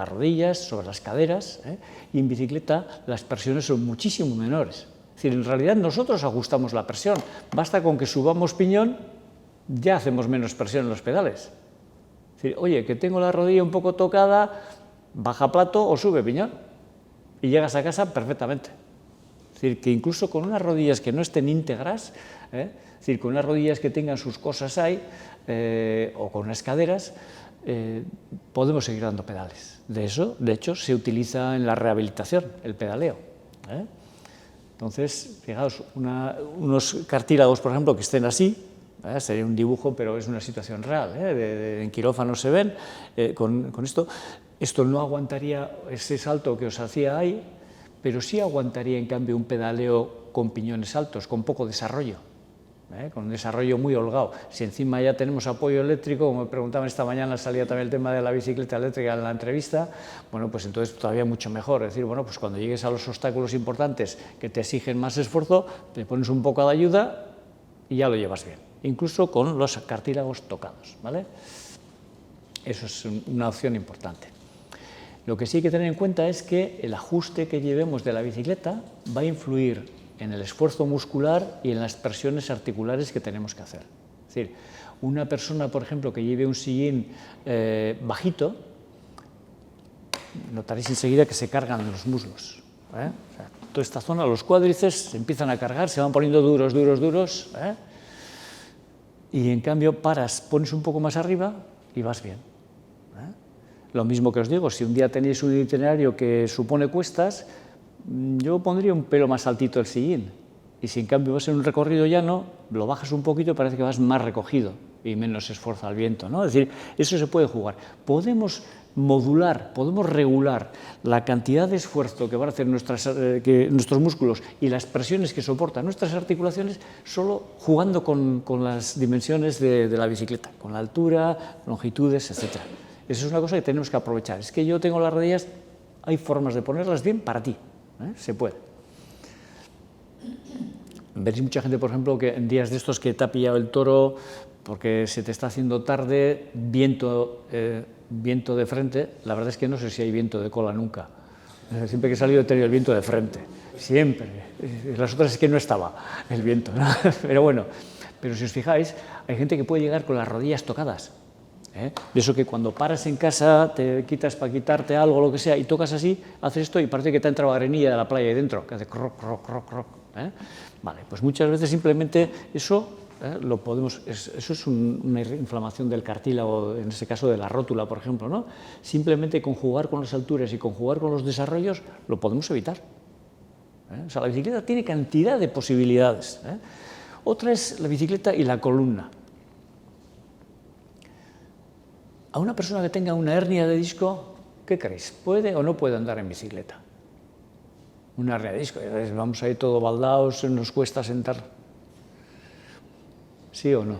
rodillas, sobre las caderas, y en bicicleta las presiones son muchísimo menores. Es decir, en realidad nosotros ajustamos la presión. Basta con que subamos piñón, ya hacemos menos presión en los pedales. Es decir, oye, que tengo la rodilla un poco tocada, baja plato o sube piñón y llegas a casa perfectamente. Es decir, que incluso con unas rodillas que no estén íntegras, es decir, con unas rodillas que tengan sus cosas ahí, o con unas caderas, podemos seguir dando pedales. De hecho, se utiliza en la rehabilitación, el pedaleo. Entonces, fijaos, unos cartílagos, por ejemplo, que estén así, sería un dibujo, pero es una situación real, en quirófano se ven, con esto no aguantaría ese salto que os hacía ahí, pero sí aguantaría en cambio un pedaleo con piñones altos, con poco desarrollo, con un desarrollo muy holgado. Si encima ya tenemos apoyo eléctrico, como me preguntaban esta mañana, salía también el tema de la bicicleta eléctrica en la entrevista, bueno, pues entonces todavía mucho mejor. Es decir, bueno, pues cuando llegues a los obstáculos importantes que te exigen más esfuerzo, te pones un poco de ayuda y ya lo llevas bien, incluso con los cartílagos tocados, ¿vale? Eso es una opción importante. Lo que sí hay que tener en cuenta es que el ajuste que llevemos de la bicicleta va a influir en el esfuerzo muscular y en las presiones articulares que tenemos que hacer. Es decir, una persona, por ejemplo, que lleve un sillín bajito, notaréis enseguida que se cargan los muslos. O sea, toda esta zona, los cuádriceps se empiezan a cargar, se van poniendo duros, y en cambio paras, pones un poco más arriba y vas bien. Lo mismo que os digo, si un día tenéis un itinerario que supone cuestas, yo pondría un pelo más altito el sillín, y si en cambio vas en un recorrido llano, lo bajas un poquito y parece que vas más recogido y menos esfuerzo al viento, ¿no? Es decir, eso se puede jugar. Podemos modular, podemos regular la cantidad de esfuerzo que van a hacer nuestros músculos y las presiones que soportan nuestras articulaciones solo jugando con las dimensiones de la bicicleta, con la altura, longitudes, etc. Eso es una cosa que tenemos que aprovechar. Es que yo tengo las rodillas, hay formas de ponerlas bien para ti, se puede. Veréis mucha gente, por ejemplo, que en días de estos que te ha pillado el toro porque se te está haciendo tarde, viento de frente. La verdad es que no sé si hay viento de cola nunca. Siempre que he salido he tenido el viento de frente, siempre. Las otras es que no estaba el viento, ¿no? Pero bueno, pero si os fijáis, hay gente que puede llegar con las rodillas tocadas. De eso que cuando paras en casa, te quitas para quitarte algo, lo que sea, y tocas así, haces esto y parece que te ha entrado arenilla de la playa ahí dentro, que hace croc, croc, croc, croc. Vale, pues muchas veces simplemente eso lo podemos, eso es una inflamación del cartílago, en este caso de la rótula, por ejemplo, ¿no? Simplemente con jugar con las alturas y con jugar con los desarrollos lo podemos evitar. O sea, la bicicleta tiene cantidad de posibilidades. Otra es la bicicleta y la columna. A una persona que tenga una hernia de disco, ¿qué creéis? ¿Puede o no puede andar en bicicleta? una hernia de disco. Vamos ahí todo baldados, nos cuesta sentar. ¿Sí o no?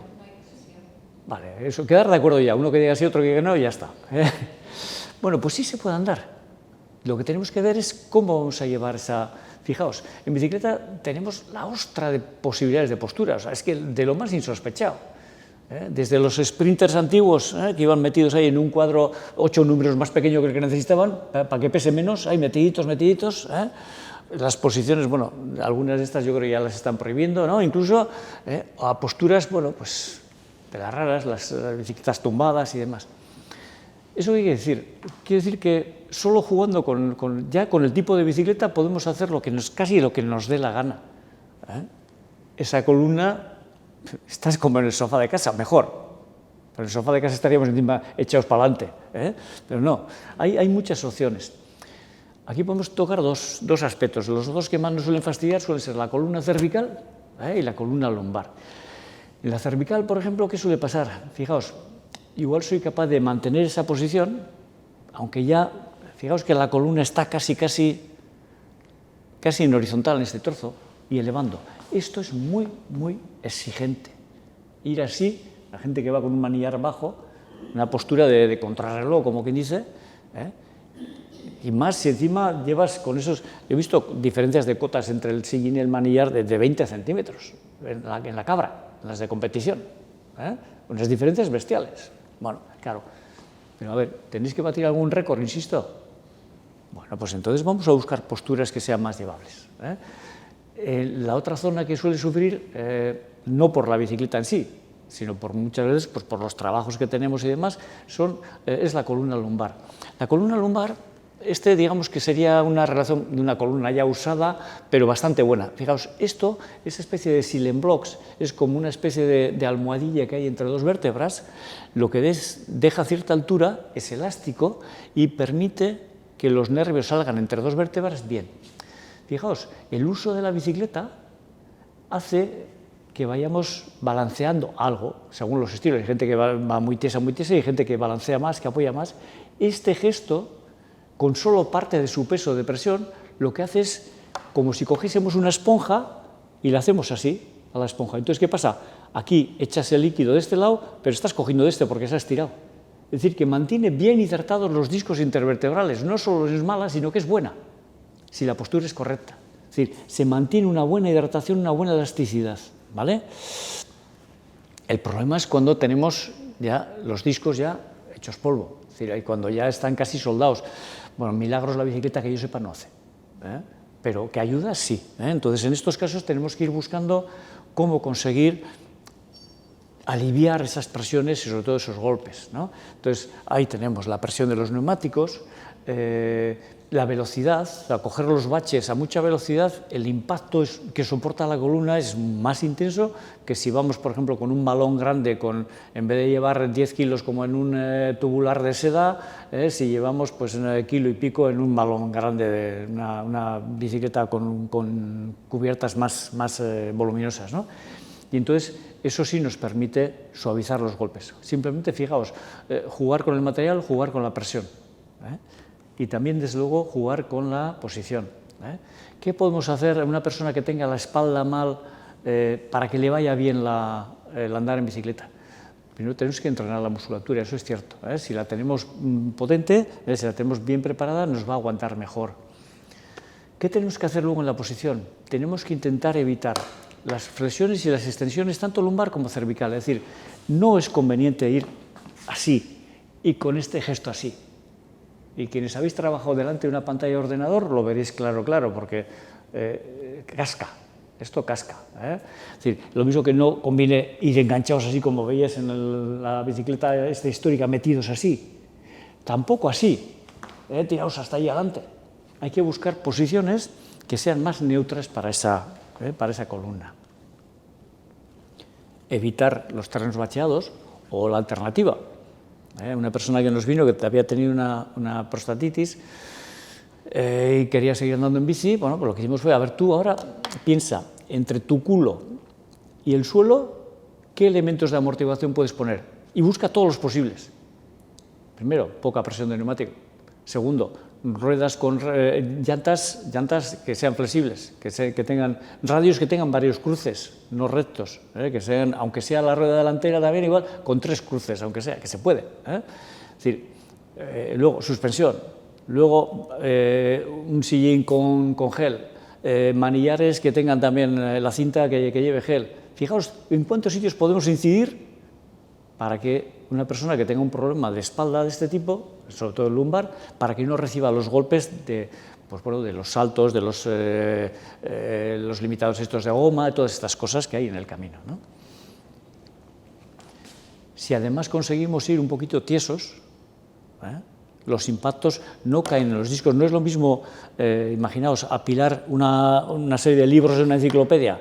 Vale, eso, quedar de acuerdo ya. Uno que diga sí, otro que diga no, y ya está. Bueno, pues sí se puede andar. Lo que tenemos que ver es cómo vamos a llevar esa... Fijaos, en bicicleta tenemos la ostra de posibilidades de postura, o sea, es que de lo más insospechado. Desde los sprinters antiguos, que iban metidos ahí en un cuadro 8 números más pequeño que el que necesitaban, para que pese menos, ahí metiditos. Las posiciones, bueno, algunas de estas yo creo que ya las están prohibiendo, ¿no? Incluso a posturas, bueno, pues de las raras, las bicicletas tumbadas y demás. ¿Eso qué quiere decir? Quiere decir que solo jugando ya con el tipo de bicicleta podemos hacer casi lo que nos dé la gana. Esa columna, estás como en el sofá de casa, mejor. En el sofá de casa estaríamos encima echados para adelante, pero no, hay muchas opciones. Aquí podemos tocar dos aspectos. Los dos que más nos suelen fastidiar suelen ser la columna cervical y la columna lumbar. En la cervical, por ejemplo, ¿qué suele pasar? Fijaos, igual soy capaz de mantener esa posición, aunque ya, fijaos que la columna está casi en horizontal en este trozo y elevando. Esto es muy exigente. Ir así, la gente que va con un manillar bajo, una postura de contrarreloj, como quien dice, y más si encima llevas con esos... Yo he visto diferencias de cotas entre el sillín y el manillar de 20 centímetros en la cabra, en las de competición, unas diferencias bestiales. Bueno, claro, pero a ver, ¿tenéis que batir algún récord, insisto? Bueno, pues entonces vamos a buscar posturas que sean más llevables. La otra zona que suele sufrir, no por la bicicleta en sí, sino por muchas veces pues por los trabajos que tenemos y demás, es la columna lumbar. La columna lumbar, digamos que sería una relación de una columna ya usada, pero bastante buena. Fijaos, esa especie de silent blocks, es como una especie de almohadilla que hay entre dos vértebras, lo que deja cierta altura, es elástico y permite que los nervios salgan entre dos vértebras bien. Fijaos, el uso de la bicicleta hace que vayamos balanceando algo, según los estilos. Hay gente que va muy tiesa, y hay gente que balancea más, que apoya más. Este gesto, con solo parte de su peso de presión, lo que hace es como si cogiésemos una esponja y la hacemos así, a la esponja. Entonces, ¿qué pasa? Aquí echas el líquido de este lado, pero estás cogiendo de este porque se ha estirado. Es decir, que mantiene bien hidratados los discos intervertebrales. No solo es mala, sino que es buena, si la postura es correcta. Es decir, se mantiene una buena hidratación, una buena elasticidad, ¿vale? El problema es cuando tenemos ya los discos ya hechos polvo, es decir, cuando ya están casi soldados. Bueno, milagros la bicicleta que yo sepa no hace, pero que ayuda sí. Entonces, en estos casos tenemos que ir buscando cómo conseguir aliviar esas presiones y sobre todo esos golpes, ¿no? Entonces, ahí tenemos la presión de los neumáticos, la velocidad, a coger los baches a mucha velocidad, el impacto que soporta la columna es más intenso que si vamos, por ejemplo, con un malón grande, en vez de llevar 10 kilos como en un tubular de seda, si llevamos pues 1,5 kilos en un malón grande, de una bicicleta con cubiertas más voluminosas, ¿no? Y entonces eso sí nos permite suavizar los golpes. Simplemente, fijaos, jugar con el material, jugar con la presión. Y también, desde luego, jugar con la posición. ¿Qué podemos hacer a una persona que tenga la espalda mal para que le vaya bien el andar en bicicleta? Primero tenemos que entrenar la musculatura, eso es cierto. Si la tenemos potente, si la tenemos bien preparada, nos va a aguantar mejor. ¿Qué tenemos que hacer luego en la posición? Tenemos que intentar evitar las flexiones y las extensiones, tanto lumbar como cervical. Es decir, no es conveniente ir así y con este gesto así. Y quienes habéis trabajado delante de una pantalla de ordenador lo veréis claro, porque casca, esto casca. Es decir, lo mismo que no conviene ir enganchados así como veías en la bicicleta histórica, metidos así. Tampoco así, tirados hasta ahí adelante. Hay que buscar posiciones que sean más neutras para esa columna. Evitar los terrenos bacheados o la alternativa. Una persona que nos vino que había tenido una prostatitis y quería seguir andando en bici, bueno, pues lo que hicimos fue, a ver, tú ahora piensa, entre tu culo y el suelo, ¿qué elementos de amortiguación puedes poner? Y busca todos los posibles. Primero, poca presión de neumático. Segundo, ruedas con llantas que sean flexibles, que tengan radios, que tengan varios cruces, no rectos, que sean, aunque sea la rueda delantera también igual, con 3 cruces, aunque sea, que se puede. Es decir, luego suspensión, luego un sillín con gel, manillares que tengan también la cinta que lleve gel. Fijaos en cuántos sitios podemos incidir para que una persona que tenga un problema de espalda de este tipo, sobre todo el lumbar, para que no reciba los golpes de, pues bueno, de los saltos, de los limitados estos de goma, de todas estas cosas que hay en el camino, ¿no? Si además conseguimos ir un poquito tiesos, los impactos no caen en los discos. No es lo mismo, imaginaos, apilar una serie de libros en una enciclopedia,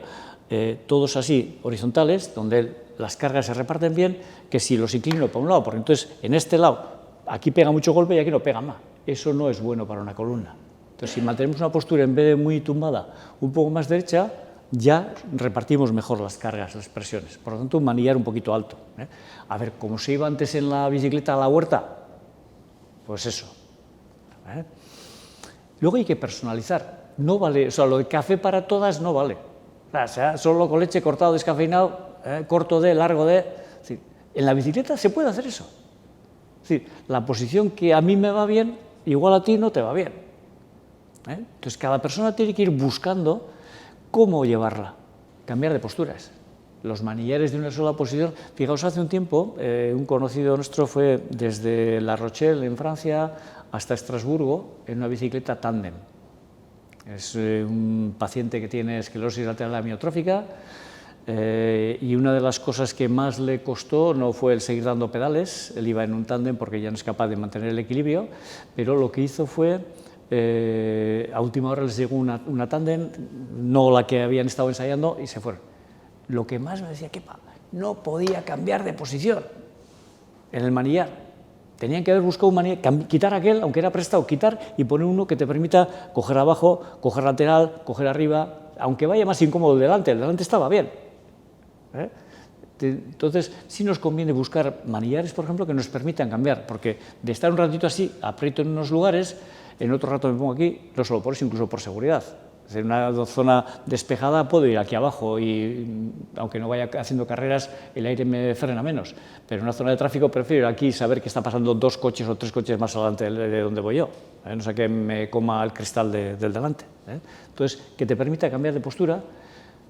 todos así, horizontales, donde las cargas se reparten bien, que si los inclino para un lado, porque entonces en este lado aquí pega mucho golpe y aquí no pega más. Eso no es bueno para una columna. Entonces, si mantenemos una postura en vez de muy tumbada, un poco más derecha, ya repartimos mejor las cargas, las presiones. Por lo tanto, un manillar un poquito alto. A ver, como se iba antes en la bicicleta a la huerta, pues eso. Luego hay que personalizar. No vale, o sea, lo de café para todas no vale. O sea, solo con leche, cortado, descafeinado, corto de, largo de. Es decir, en la bicicleta se puede hacer eso. Es decir, la posición que a mí me va bien, igual a ti no te va bien. Entonces, cada persona tiene que ir buscando cómo llevarla, cambiar de posturas. Los manillares de una sola posición. Fijaos, hace un tiempo, un conocido nuestro fue desde La Rochelle, en Francia, hasta Estrasburgo, en una bicicleta tándem. Es un paciente que tiene esclerosis lateral amiotrófica, y una de las cosas que más le costó no fue el seguir dando pedales, él iba en un tándem porque ya no es capaz de mantener el equilibrio, pero lo que hizo fue, a última hora les llegó una tándem, no la que habían estado ensayando, y se fueron. Lo que más me decía, Kepa, no podía cambiar de posición en el manillar. Tenían que haber buscado un manillar, quitar aquel, aunque era prestado, quitar y poner uno que te permita coger abajo, coger lateral, coger arriba, aunque vaya más incómodo el delante estaba bien. Entonces, sí nos conviene buscar manillares, por ejemplo, que nos permitan cambiar, porque de estar un ratito así, aprieto en unos lugares, en otro rato me pongo aquí, no solo por eso, incluso por seguridad. En una zona despejada puedo ir aquí abajo y, aunque no vaya haciendo carreras, el aire me frena menos. Pero en una zona de tráfico prefiero ir aquí y saber que está pasando 2 coches o 3 coches más adelante de donde voy yo. No sea que me coma el cristal del delante. Entonces, que te permita cambiar de postura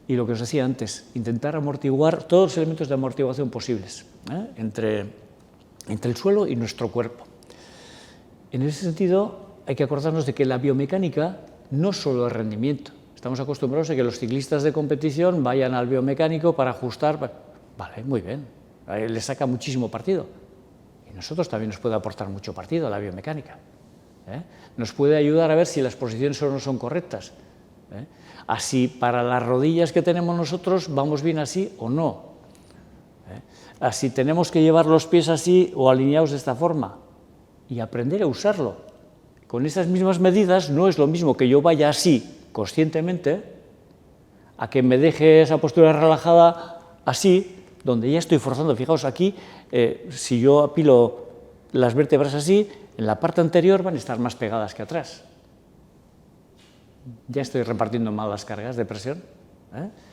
y, lo que os decía antes, intentar amortiguar todos los elementos de amortiguación posibles entre el suelo y nuestro cuerpo. En ese sentido, hay que acordarnos de que la biomecánica no solo es rendimiento. Estamos acostumbrados a que los ciclistas de competición vayan al biomecánico para ajustar. Vale, muy bien, le saca muchísimo partido. Y nosotros también nos puede aportar mucho partido a la biomecánica. Nos puede ayudar a ver si las posiciones o no son correctas. Así, para las rodillas que tenemos nosotros, vamos bien así o no. Así, tenemos que llevar los pies así o alineados de esta forma. Y aprender a usarlo. Con esas mismas medidas no es lo mismo que yo vaya así conscientemente a que me deje esa postura relajada así, donde ya estoy forzando. Fijaos aquí, si yo apilo las vértebras así, en la parte anterior van a estar más pegadas que atrás. Ya estoy repartiendo mal las cargas de presión.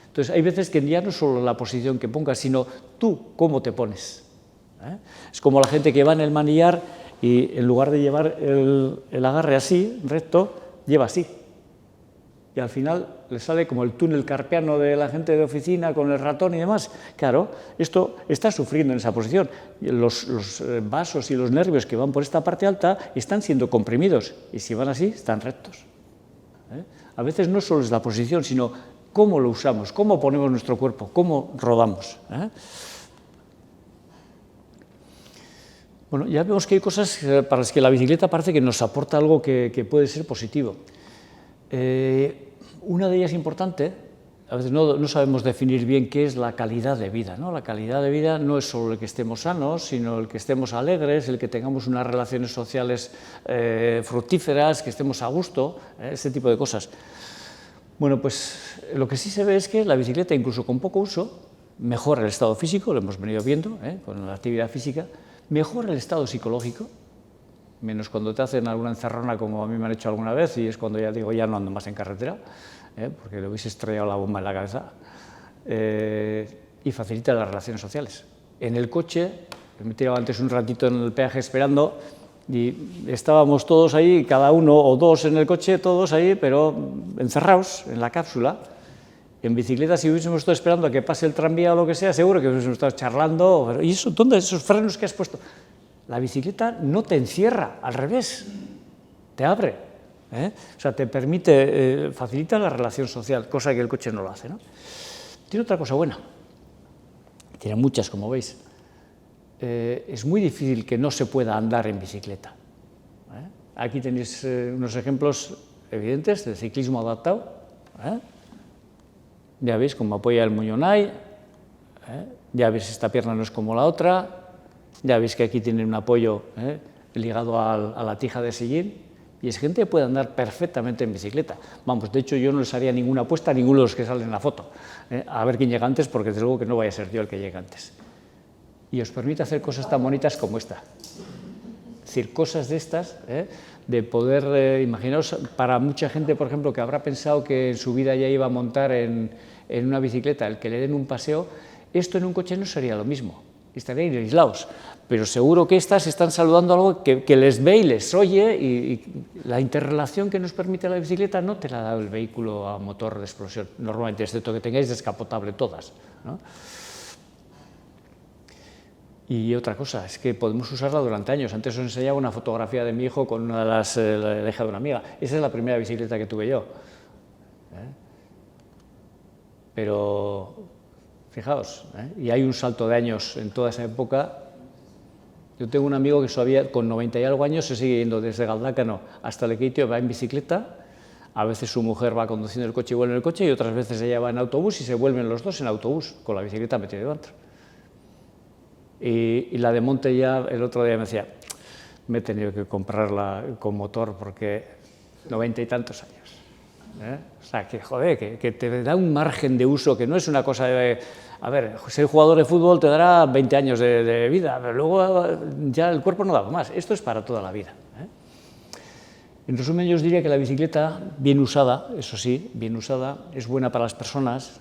Entonces, hay veces que ya no es solo la posición que pongas, sino tú cómo te pones. Es como la gente que va en el manillar y en lugar de llevar el agarre así, recto, lleva así. Y al final le sale como el túnel carpiano de la gente de oficina con el ratón y demás. Claro, esto está sufriendo en esa posición. Los vasos y los nervios que van por esta parte alta están siendo comprimidos y si van así, están rectos. A veces no solo es la posición, sino cómo lo usamos, cómo ponemos nuestro cuerpo, cómo rodamos. Bueno, ya vemos que hay cosas para las que la bicicleta parece que nos aporta algo que puede ser positivo. Una de ellas importante, a veces no sabemos definir bien qué es la calidad de vida, ¿no? La calidad de vida no es solo el que estemos sanos, sino el que estemos alegres, el que tengamos unas relaciones sociales fructíferas, que estemos a gusto, ese tipo de cosas. Bueno, pues lo que sí se ve es que la bicicleta, incluso con poco uso, mejora el estado físico, lo hemos venido viendo con la actividad física, mejora el estado psicológico, menos cuando te hacen alguna encerrona como a mí me han hecho alguna vez, y es cuando ya digo, ya no ando más en carretera, porque le hubiese estrellado la bomba en la cabeza, y facilita las relaciones sociales. En el coche, me he tirado antes un ratito en el peaje esperando, y estábamos todos ahí, cada uno o dos en el coche, todos ahí, pero encerrados en la cápsula. En bicicleta, si hubiésemos estado esperando a que pase el tranvía o lo que sea, seguro que hubiésemos estado charlando. ¿Y eso, dónde esos frenos que has puesto? La bicicleta no te encierra, al revés, te abre, o sea, te permite, facilita la relación social, cosa que el coche no lo hace, ¿no? Tiene otra cosa buena, tiene muchas, como veis. Es muy difícil que no se pueda andar en bicicleta. Aquí tenéis unos ejemplos evidentes de ciclismo adaptado. Ya veis cómo apoya el muñonay, ya veis esta pierna no es como la otra. Ya veis que aquí tienen un apoyo ligado a la tija de sillín, y es gente que puede andar perfectamente en bicicleta. Vamos, de hecho yo no les haría ninguna apuesta a ninguno de los que salen en la foto, a ver quién llega antes, porque desde luego que no vaya a ser yo el que llegue antes. Y os permite hacer cosas tan bonitas como esta. Es decir, cosas de estas, de poder, imaginaos, para mucha gente, por ejemplo, que habrá pensado que en su vida ya iba a montar en una bicicleta, el que le den un paseo, esto en un coche no sería lo mismo. Estarían aislados, pero seguro que estas están saludando algo que les ve y les oye, y la interrelación que nos permite la bicicleta no te la da el vehículo a motor de explosión, normalmente, excepto que tengáis descapotable todas, ¿no? Y otra cosa, es que podemos usarla durante años. Antes os enseñaba una fotografía de mi hijo con una de las, la hija de una amiga. Esa es la primera bicicleta que tuve yo. Pero fijaos, y hay un salto de años en toda esa época. Yo tengo un amigo que todavía con 90 y algo años se sigue yendo desde Galdácano hasta Lekeitio, va en bicicleta. A veces su mujer va conduciendo el coche y vuelve en el coche, y otras veces ella va en autobús y se vuelven los dos en autobús, con la bicicleta metida dentro. Y la de monte ya el otro día me decía, me he tenido que comprarla con motor porque 90 y tantos años. O sea, que joder, que te da un margen de uso, que no es una cosa de, a ver, ser jugador de fútbol te dará 20 años de vida, pero luego ya el cuerpo no da más. Esto es para toda la vida. En resumen, yo os diría que la bicicleta, bien usada, eso sí, bien usada, es buena para las personas.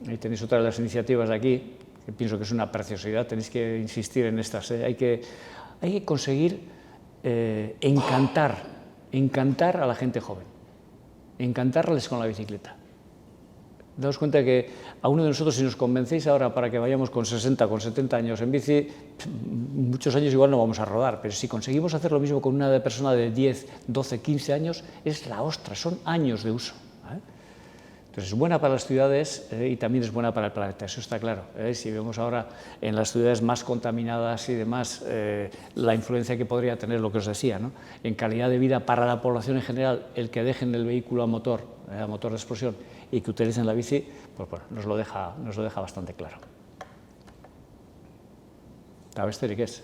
Ahí tenéis otra de las iniciativas de aquí, que pienso que es una preciosidad, tenéis que insistir en estas. Hay que conseguir encantar a la gente joven. Encantarles con la bicicleta. Daos cuenta que a uno de nosotros, si nos convencéis ahora para que vayamos con 60, con 70 años en bici, muchos años igual no vamos a rodar, pero si conseguimos hacer lo mismo con una persona de 10, 12, 15 años, es la ostra, son años de uso. Entonces es buena para las ciudades y también es buena para el planeta, eso está claro. Si vemos ahora en las ciudades más contaminadas y demás, la influencia que podría tener, lo que os decía, ¿no? En calidad de vida para la población en general, el que dejen el vehículo a motor de explosión y que utilicen la bici, pues bueno, nos lo deja bastante claro. ¿Sabes, Tere, qué es?